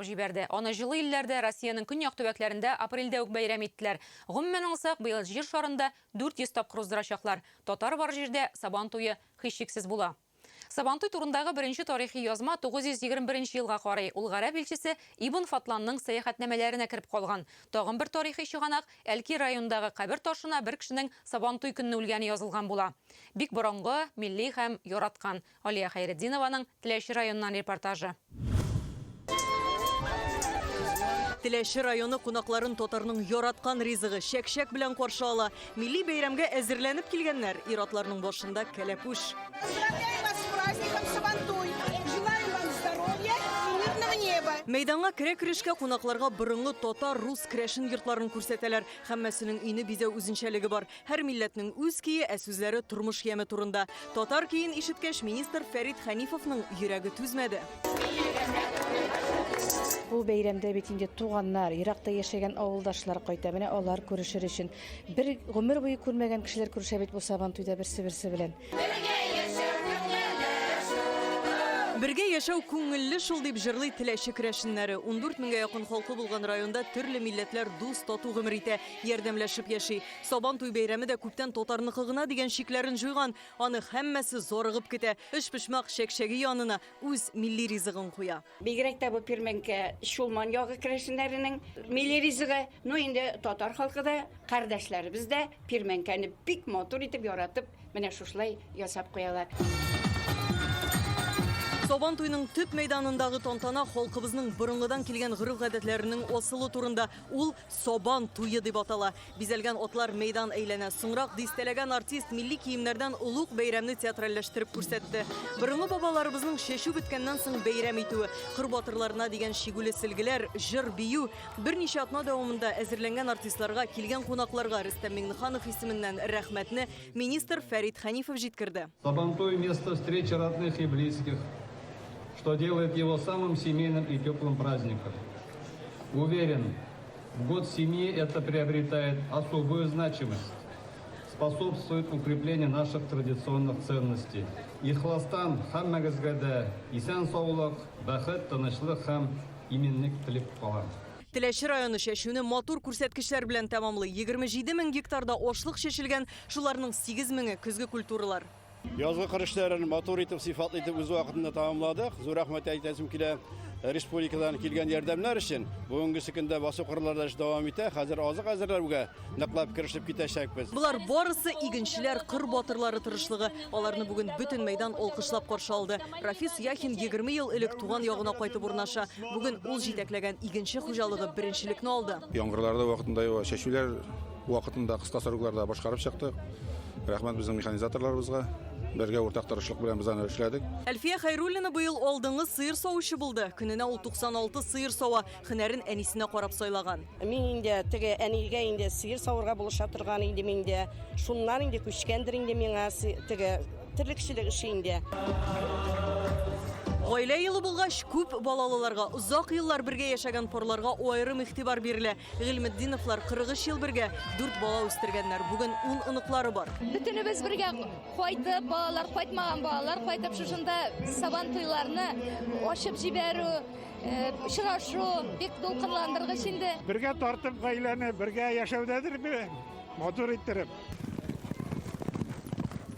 жиберді. Оны жылы иллерде Россияның көньяк төбәкләрендә апрельдә үк бәйрәм иттеләр. Гомумән алсак, быел җир шарында 400 тапкыр уздырачаклар. Татар бар җирдә Сабан туе һичшиксез була. Сабан туй турындагы беренче тарихи язма 921 елга карый. Ул гарәп илчесе Ибн Фатланның сәяхәтнамәләренә кирип калган. Тагын бер тарихи чыганак Әлки районындагы кабер ташына бер кешенең Сабан туй көнне үлгәне язылган була. Бик борынгы, милли һәм яраткан. Алия Хәйретдинованың Теләче районыннан репортажы. Теләче районы кунакларын татарның яраткан ризыгы шәк-шәк белән каршы ала. Милли бәйрәмгә әзерләнеп килгәннәр. Ир-атларның башында кәләпүш. Мәйданга керә-керешкә кунакларга борынгы татар, рус крәшен йортларын күрсәтәләр. Һәммәсенең өйне бизәү үзенчәлеге бар. Һәр милләтнең үз кие, ә сүзләре тормыш яме турында. Татар киен ишеткәч, министр Фәрит Хәнифовның йөрәге түзмәде. Бу бәйрәмдә бит инде туганнар, Иракта яшәгән авылдашлар кайта. Менә алар күрешер өчен. Бер гомер буе күрмәгән кешеләр күрешә бит бу Сабан туйда берсе белән. Бергә яшәү күңелле шул дип җырлый Теләче крәшеннәре. 14 меңгә якын халкы булган районда төрле милләтләр дус, тату гомер итә, ярдәмләшеп яши. Сабан туй бәйрәме дә күптән татарныкы гына дигән шикләрен җуйган. Аны һәммәсе зорыгып китә. Эш-пешмак шәкшәге янына үз милли ризыгын куя. Бигрәк тә бу Пирмәнкә Шулман ягы крәшеннәренең милли ризыгы, инде татар халкы да, кардәшләребез дә Пирмәнкәне бик матур итеп яратып, менә шушлай ясап куялар. Сабан туйның төп мәйданындагы тантана халкыбызның борынгыдан килгән гырыф-гадәтләренең асылы турында. Ул Сабан туйы дип атала. Бизәлгән атлар мәйдан әйләнә. Соңрак дистәләгән артист милли киемнәрдән улуг бәйрәмне театральләштереп күрсәтте. Борынгы бабаларыбызның шәшү беткәннән соң бәйрәм итүе, кыр батырларына дигән шигүле сөлгеләр, җыр бию, берничә атна дәвамында әзерләнгән артистларга, килгән кунакларга Рөстәм Миңнеханов исеменнән рәхмәтне министр Фәрит Хәнифов җиткерде. Сабан туй место встречи родных и близких, что делает его самым семейным и теплым праздником. Уверен, в год семьи это приобретает особую значимость, способствует укреплению наших традиционных ценностей. Ихластан һәммәгезгә дә исән саулык, бәхет, тынычлык һәм иминлек теләп калам. Теләче районы шәшүне матур күрсәткечләр белән тәмамлый. 27 мең гектарда ашлык шәшелгән, шуларның 8 меңе көзге культуралар. Язгы кырышларын матур итеп, сыйфатлы итеп үз вакытында тамамладык. Зур рәхмәт әйтәсем килә республикадан килгән ярдәмнәр өчен. Бүгенге көндә басу кырларда эш дәвам итә. Хәзер азык әзерләүгә ныклап кирешеп китәчәкбез. Булар барысы игенчеләр, кыр батырлары тырышлыгы. Аларны бүген бөтен мәйдан алкышлап каршы алды. Рафис Яхин 20 ел элек туган ягына кайтып урнаша. Бүген ул җитәкләгән игенче хуҗалыгы беренчелекне алды. Яңгырларда вакытында шәшүләр вакытында кыска срокларда башкарып чыктык. Рәхмәт безнең механизаторларыбызга. Бергә уртак тырышлык белән без аны эшләдек. Әлфия Хәйруллина быел алдыңгы сыер савучы булды. Көненә ул 96 сыер сава, һөнәрен әнисенә карап сайлаган. Мин инде теге әнигә инде сыер савырга булыша торган инде миндә. Шуннан инде күчкәндер инде миңа теге тирлекчелек эше инде. Гаилә елы булгач, күп балалыларга, узак еллар бергә яшәгән парларга аерым игътибар бирелә. Гыйльметдиновлар 43 ел бергә 4 бала үстергәннәр. Бүген 10 оныклары бар. Бөтенебез бергә кайтып, балалар кайтмаган балалар кайтып шушында Сабан туйларны ачып җибәрү, шунашу бик дулкынландыргыч инде. Бергә тартып гаиләне, бергә яшәүдәдер бе? Матур иттереп.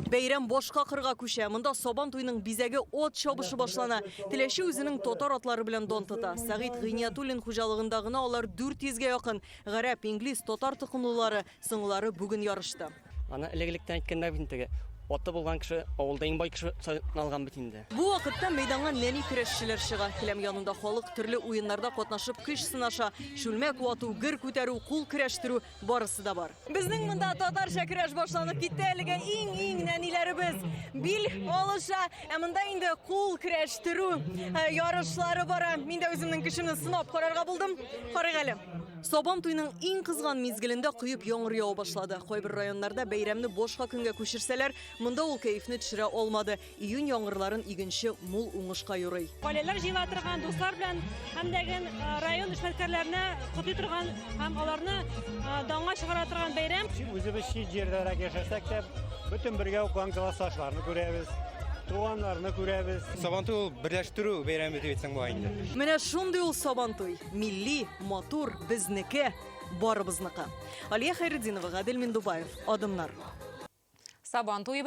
Бәйрәм башка кырга күчә. Монда Сабан туйның бизәге от чабышы башлана. Теләче үзенең татар атлары белән дан тота. Сәгыйть Гыйниятуллин хуҗалыгында гына алар 400-гә якын гарәп, инглиз, татар токымлылары, сыңлары бүген ярышты. Аны элек-электән әйткәндә бит инде. Аты булган кеше, авылда иң бай кеше алган бит инде. Бу вакытта мәйданга нәни көрәшчеләр чыга. Келәм янында халык төрле уеннарда катнашып көч сынаша. Шүлмәк вату, гыр күтәрү, кул көрәштерү барысы да бар. Безнең монда татарча көрәш башланып китте. Әлегә иң нәниләребез бил алыша, ә монда инде кул көрәштерү ярышлары бара. Мин дә үземнең көчемне сынап карарга булдым. Карыйк әле. Сабан туйның иң кызган мизгелендә кыйып яңгыр ява башлады. Кайбер районнарда бәйрәмне башка көнгә күчерсәләр, монда ул кайфны төшерә алмады. Июнь яңгырларын игенче мул уңышка юрый. Балалар җыела торган, дуслар белән һәм дәгән район эшмәкәрләренә котлый торган һәм аларны данга чыгара торган бәйрәм. Үзебез ши җирдәрәк яшәсәк тә, бөтен бергә укыган классташларны күрәбез. туганнарны күрәбез. Сабантуй ул берләштерү бәйрәме дип әйтсәң була инде. Менә шундый ул Сабантуй. Милли, матур, безнеке, барыбызныкы. Алия Хайретдинова, Гадел Миндубаев, Адымнар. Сабантуй